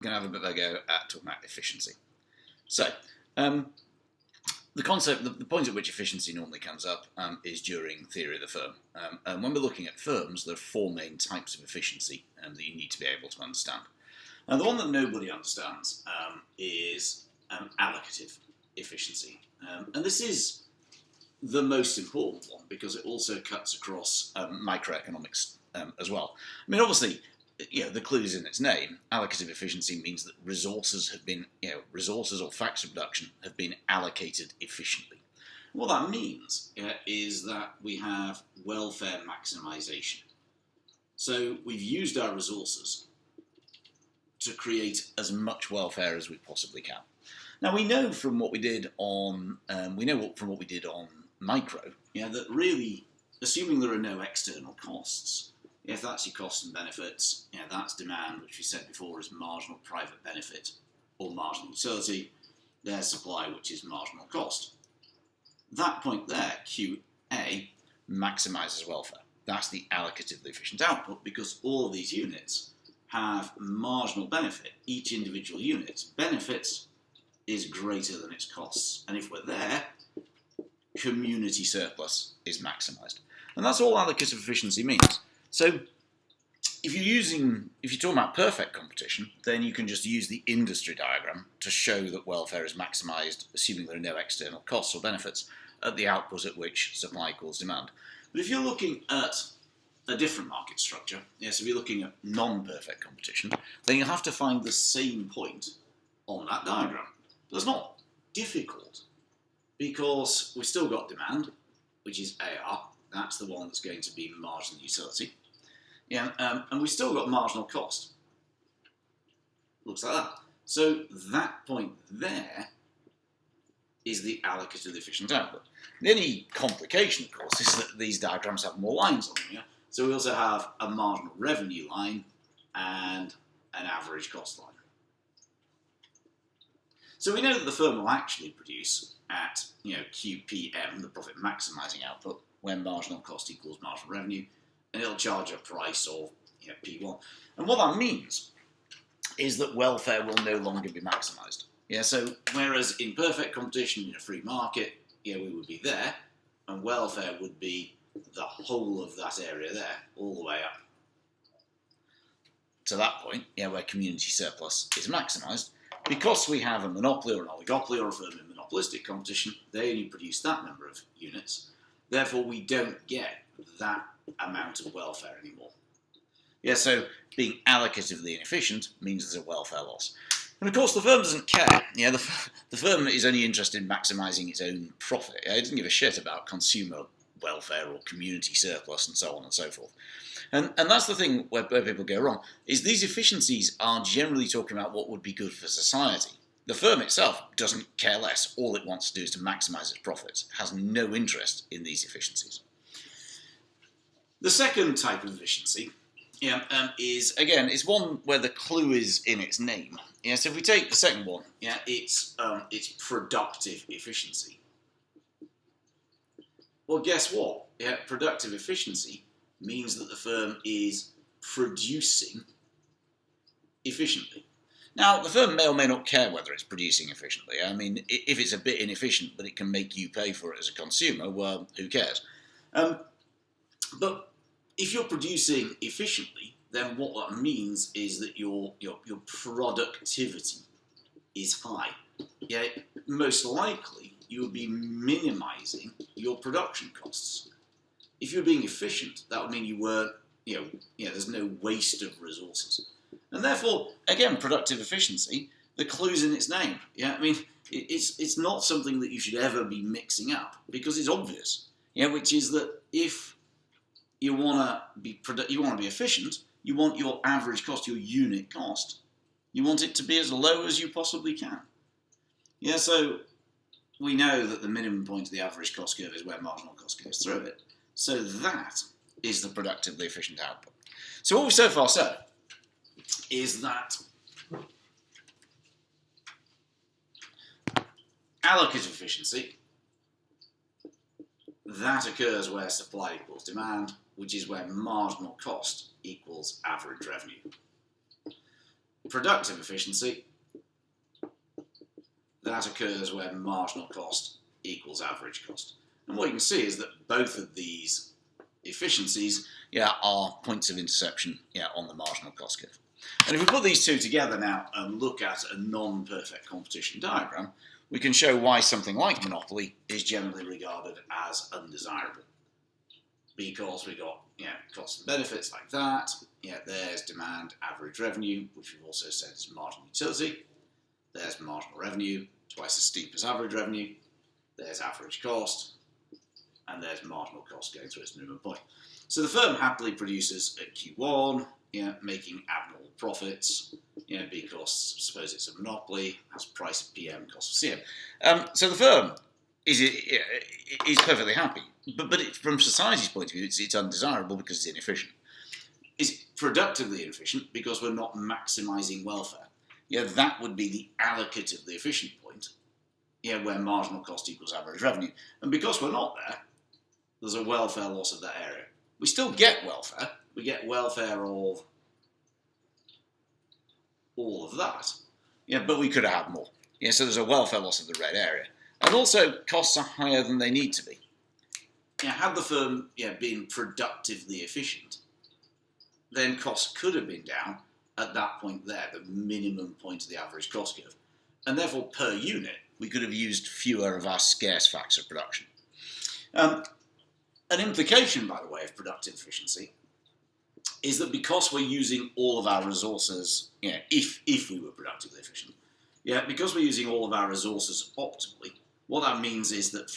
We're going to have a bit of a go at talking about efficiency. So, the point at which efficiency normally comes up is during theory of the firm. And when we're looking at firms, there are four main types of efficiency that you need to be able to understand. And the one that nobody understands is allocative efficiency. And this is the most important one because it also cuts across microeconomics as well. I mean, obviously, the clue is in its name. Allocative efficiency means that resources have been, resources or facts of production have been allocated efficiently. What that means is that we have welfare maximisation. So we've used our resources to create as much welfare as we possibly can. Now we know from what we did on micro, that really, assuming there are no external costs. If that's your costs and benefits, that's demand, which we said before is marginal private benefit or marginal utility. There's supply, which is marginal cost. That point there, QA, maximises welfare. That's the allocatively efficient output because all of these units have marginal benefit. Each individual unit's benefits is greater than its costs. And if we're there, community surplus is maximised. And that's all allocative efficiency means. So if you're talking about perfect competition, then you can just use the industry diagram to show that welfare is maximised, assuming there are no external costs or benefits, at the output at which supply equals demand. But if you're looking at a different market structure, so if you're looking at non-perfect competition, then you'll have to find the same point on that diagram. But it's not difficult because we've still got demand, which is AR. That's the one that's going to be marginal utility. And we've still got marginal cost. Looks like that. So that point there is the allocatively efficient output. The only complication, of course, is that these diagrams have more lines on them. So we also have a marginal revenue line and an average cost line. So we know that the firm will actually produce at QPM, the profit maximising output, when marginal cost equals marginal revenue, and it'll charge a price of P1. And what that means is that welfare will no longer be maximised. So whereas in perfect competition in a free market, we would be there, and welfare would be the whole of that area there, all the way up to that point, where community surplus is maximised. Because we have a monopoly or an oligopoly or a firm in monopolistic competition, they only produce that number of units. Therefore, we don't get that amount of welfare anymore. So being allocatively inefficient means there's a welfare loss. And of course, the firm doesn't care. The firm is only interested in maximising its own profit. It doesn't give a shit about consumer welfare or community surplus and so on and so forth. And that's the thing where people go wrong, is these efficiencies are generally talking about what would be good for society. The firm itself doesn't care less. All it wants to do is to maximise its profits. It has no interest in these efficiencies. The second type of efficiency is one where the clue is in its name. So if we take the second one, it's productive efficiency. Well, guess what? Productive efficiency means that the firm is producing efficiently. Now, the firm may or may not care whether it's producing efficiently. I mean, if it's a bit inefficient, but it can make you pay for it as a consumer, well, who cares? But if you're producing efficiently, then what that means is that your productivity is high. Most likely, you would be minimising your production costs. If you're being efficient, that would mean you weren't, there's no waste of resources. And therefore, again, productive efficiency, the clue's in its name. I mean, it's not something that you should ever be mixing up because it's obvious. Which is that if you want to be efficient, you want your average cost, your unit cost, you want it to be as low as you possibly can. So we know that the minimum point of the average cost curve is where marginal cost goes through it. So that is the productively efficient output. So what we've so far said is that allocative efficiency, that occurs where supply equals demand, which is where marginal cost equals average revenue. productive efficiency, that occurs when marginal cost equals average cost. And what you can see is that both of these efficiencies are points of interception on the marginal cost curve. And if we put these two together now and look at a non-perfect competition diagram, we can show why something like monopoly is generally regarded as undesirable. Because we've got costs and benefits like that. There's demand, average revenue, which we've also said is marginal utility. There's marginal revenue, twice as steep as average revenue. There's average cost, and there's marginal cost going through its minimum point. So the firm happily produces at Q1, making abnormal profits, because suppose it's a monopoly, has price of PM, cost of CM. So the firm is perfectly happy, but from society's point of view, it's undesirable because it's inefficient. It's productively inefficient because we're not maximising welfare. That would be the allocatively efficient point, where marginal cost equals average revenue. And because we're not there, there's a welfare loss of that area. We still get welfare. We get welfare of all of that. But we could have had more. So there's a welfare loss of the red area. And also, costs are higher than they need to be. Had the firm been productively efficient, then costs could have been down at that point there, the minimum point of the average cost curve. And therefore, per unit, we could have used fewer of our scarce facts of production. An implication, by the way, of productive efficiency is that because we're using all of our resources, if we were productively efficient, because we're using all of our resources optimally, what that means is that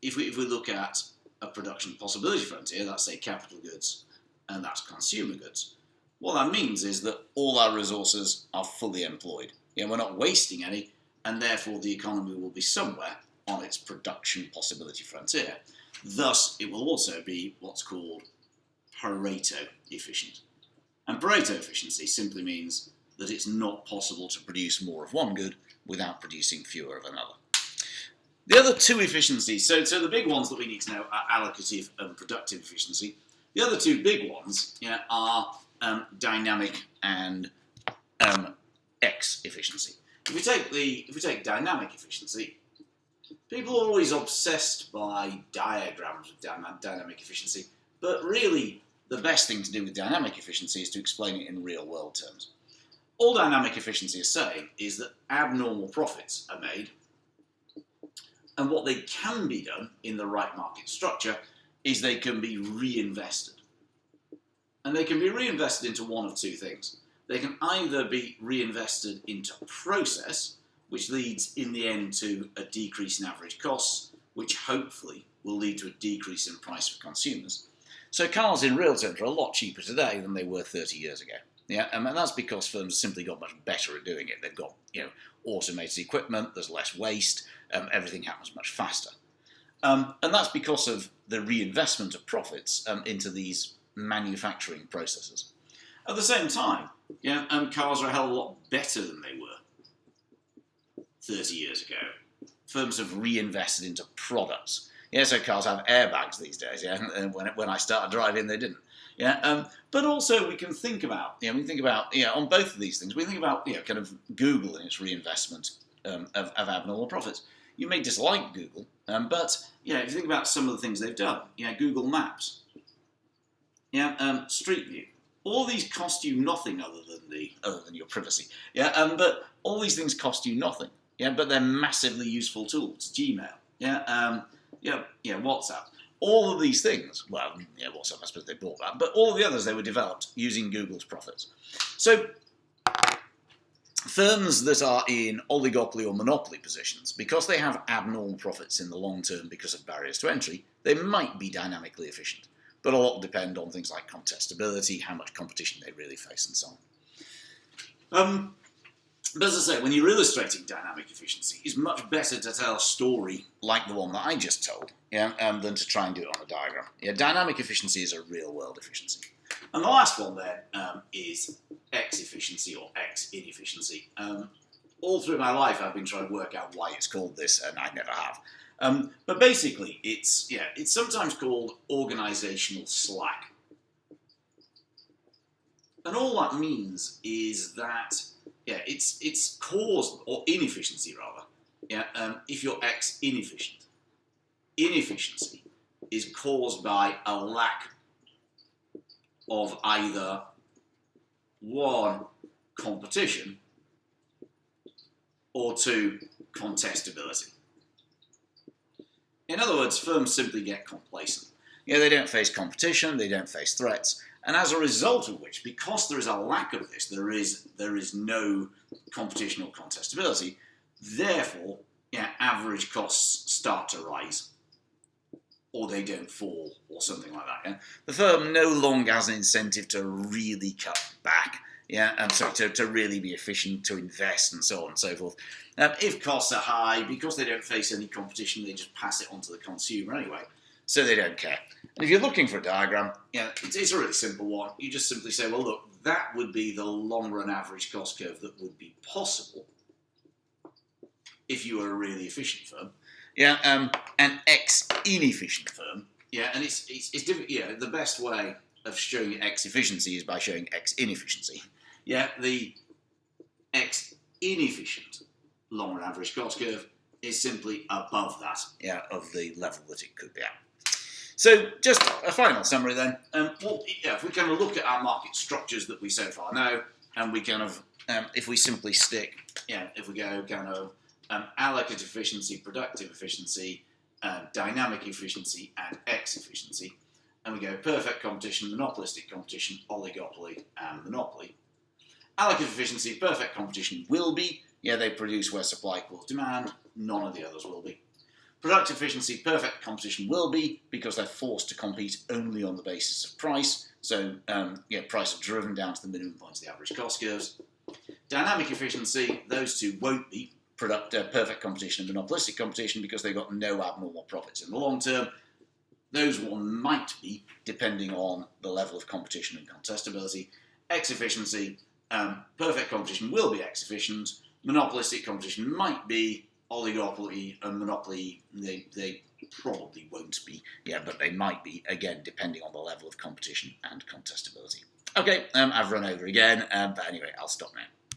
if we look at a production possibility frontier, that's say capital goods and that's consumer goods, what that means is that all our resources are fully employed. We're not wasting any, and therefore the economy will be somewhere on its production possibility frontier. Thus, it will also be what's called Pareto efficient. And Pareto efficiency simply means that it's not possible to produce more of one good without producing fewer of another. The other two efficiencies, so the big ones that we need to know are allocative and productive efficiency. The other two big ones are dynamic and X efficiency. If we take dynamic efficiency, people are always obsessed by diagrams of dynamic efficiency, but really the best thing to do with dynamic efficiency is to explain it in real world terms. All dynamic efficiency is saying is that abnormal profits are made, and what they can be done in the right market structure is they can be reinvested. And they can be reinvested into one of two things. They can either be reinvested into process, which leads in the end to a decrease in average costs, which hopefully will lead to a decrease in price for consumers. So cars in real terms are a lot cheaper today than they were 30 years ago. And that's because firms simply got much better at doing it. They've got automated equipment, there's less waste, everything happens much faster. And that's because of the reinvestment of profits into these manufacturing processes. At the same time, cars are a hell of a lot better than they were 30 years ago. Firms have reinvested into products. So cars have airbags these days. And when I started driving, they didn't. But also we can think about, on both of these things, we think about, kind of Google and its reinvestment of abnormal profits. You may dislike Google, but if you think about some of the things they've done, Google Maps, Street View, all these cost you nothing other than your privacy. But all these things cost you nothing. But they're massively useful tools. Gmail, WhatsApp. All of these things, WhatsApp, I suppose they bought that, but all the others, they were developed using Google's profits. So firms that are in oligopoly or monopoly positions, because they have abnormal profits in the long term because of barriers to entry, they might be dynamically efficient. But a lot will depend on things like contestability, how much competition they really face, and so on. But as I say, when you're illustrating dynamic efficiency, it's much better to tell a story like the one that I just told, than to try and do it on a diagram. Dynamic efficiency is a real-world efficiency. And the last one then is X efficiency or X inefficiency. All through my life, I've been trying to work out why it's called this, and I never have. But basically, it's sometimes called organizational slack. And all that means is that, yeah, it's caused, or inefficiency rather, yeah, if you're X inefficient. Inefficiency is caused by a lack of either one, competition, or two, contestability. In other words, firms simply get complacent. Yeah, they don't face competition, they don't face threats, and as a result of which, because there is a lack of this, there is no competition or contestability, therefore, yeah, average costs start to rise, or they don't fall, or something like that. Yeah? The firm no longer has an incentive to really cut back, yeah, and so to really be efficient, to invest, and so on and so forth. If costs are high, because they don't face any competition, they just pass it on to the consumer anyway, so they don't care. And if you're looking for a diagram, yeah, it's a really simple one. You just simply say, well, look, that would be the long-run average cost curve that would be possible if you were a really efficient firm. Yeah, an X inefficient firm. Yeah, and it's different. Yeah, the best way of showing X efficiency is by showing X inefficiency. Yeah, the X inefficient long-run average cost curve is simply above that, yeah, of the level that it could be at. So, just a final summary then. If we kind of look at our market structures that we so far know, and we kind of, if we simply stick, if we go kind of allocative efficiency, productive efficiency, dynamic efficiency, and X efficiency, and we go perfect competition, monopolistic competition, oligopoly, and monopoly. Allocative efficiency, perfect competition will be, yeah, they produce where supply equals demand, none of the others will be. Productive efficiency, perfect competition will be, because they're forced to compete only on the basis of price, so price is driven down to the minimum points of the average cost curves. Dynamic efficiency, those two won't be, perfect competition and monopolistic competition, because they've got no abnormal profits in the long term. Those one might be, depending on the level of competition and contestability. X efficiency, perfect competition will be X efficient, monopolistic competition might be, oligopoly and monopoly, they probably won't be, yeah, but they might be, again, depending on the level of competition and contestability. Okay, I've run over again, but anyway, I'll stop now.